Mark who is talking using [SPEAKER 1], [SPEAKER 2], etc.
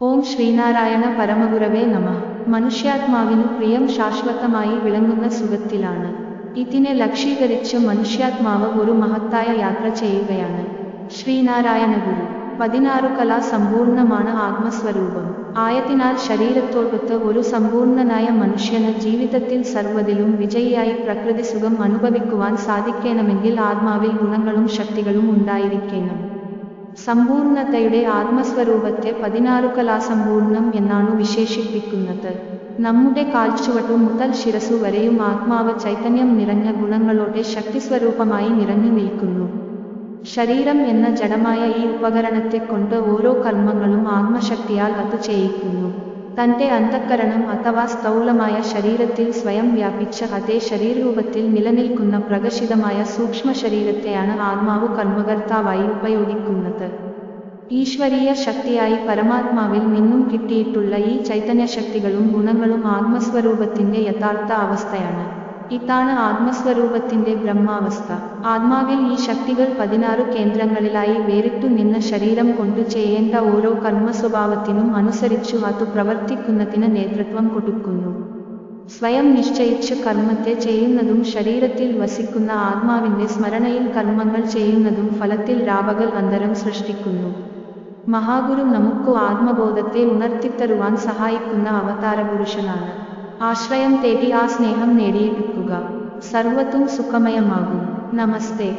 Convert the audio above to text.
[SPEAKER 1] ഓം ശ്രീനാരായണ പരമഗുരവേ നമഃ. മനുഷ്യാത്മാവിനു പ്രിയം ശാശ്വതമായി വിളങ്ങുന്ന സുഖത്തിലാണ്. ഇതിനെ ലക്ഷീകരിച്ച് മനുഷ്യാത്മാവ് ഒരു മഹത്തായ യാത്ര ചെയ്യുകയാണ്. ശ്രീനാരായണ ഗുരു 16 കലാ സമ്പൂർണമാണ് ആത്മസ്വരൂപം. ആയതിനാൽ ശരീരത്തോടൊത്ത് ഒരു സമ്പൂർണനായ മനുഷ്യന് ജീവിതത്തിൽ സർവ്വതിലും വിജയിയായി പ്രകൃതി സുഖം അനുഭവിക്കുവാൻ സാധിക്കണമെങ്കിൽ ആത്മാവിൽ ഗുണങ്ങളും ശക്തികളും ഉണ്ടായിരിക്കണം. സമ്പൂർണതയുടെ ആത്മസ്വരൂപത്തെ 16 കലാസമ്പൂർണം എന്നാണു വിശേഷിപ്പിക്കുന്നത്. നമ്മുടെ കാൽച്ചുവട്ടു മുതൽ ശിരസു വരെയും ആത്മാവ് ചൈതന്യം നിറഞ്ഞ ഗുണങ്ങളോടെ ശക്തിസ്വരൂപമായി നിറഞ്ഞു നിൽക്കുന്നു. ശരീരം എന്ന ജഡമായ ഈ ഉപകരണത്തെക്കൊണ്ട് ഓരോ കർമ്മങ്ങളും ആത്മശക്തിയാൽ അത് ചെയ്യിക്കുന്നു. തന്റെ അന്തഃകരണം അഥവാ സ്ഥൂലമായ ശരീരത്തിൽ സ്വയം വ്യാപിച്ച അതേ ശരീരരൂപത്തിൽ നിലനിൽക്കുന്ന പ്രകാശിതമായ സൂക്ഷ്മ ശരീരത്തെയാണ് ആത്മാവ് കർമ്മകർത്താവായി ഉപയോഗിക്കുന്നത്. ഈശ്വരീയ ശക്തിയായി പരമാത്മാവിൽ നിന്നും കിട്ടിയിട്ടുള്ള ഈ ചൈതന്യശക്തികളും ഗുണങ്ങളും ആത്മസ്വരൂപത്തിന്റെ യഥാർത്ഥ അവസ്ഥയാണ്. ഇതാണ് ആത്മസ്വരൂപത്തിന്റെ ബ്രഹ്മാവസ്ഥ. ആത്മാവിൽ ഈ ശക്തികൾ 16 കേന്ദ്രങ്ങളിലായി വേറിട്ടു നിന്ന് ശരീരം കൊണ്ട് ചെയ്യേണ്ട ഓരോ കർമ്മസ്വഭാവത്തിനും അനുസരിച്ചു അതു പ്രവർത്തിക്കുന്നതിന് നേതൃത്വം കൊടുക്കുന്നു. സ്വയം നിശ്ചയിച്ച് കർമ്മത്തെ ചെയ്യുന്നതും ശരീരത്തിൽ വസിക്കുന്ന ആത്മാവിന്റെ സ്മരണയിൽ കർമ്മങ്ങൾ ചെയ്യുന്നതും ഫലത്തിൽ രാപകൽ അന്തരം സൃഷ്ടിക്കുന്നു. മഹാഗുരു നമുക്ക് ആത്മബോധത്തെ ഉണർത്തിത്തരുവാൻ സഹായിക്കുന്ന അവതാരപുരുഷനാണ്. ആശ്രയം തേടി ആ സ്നേഹം നേടിയെടുക്കുക. സർവ്വതും സുഖമയമാകും. നമസ്തേ.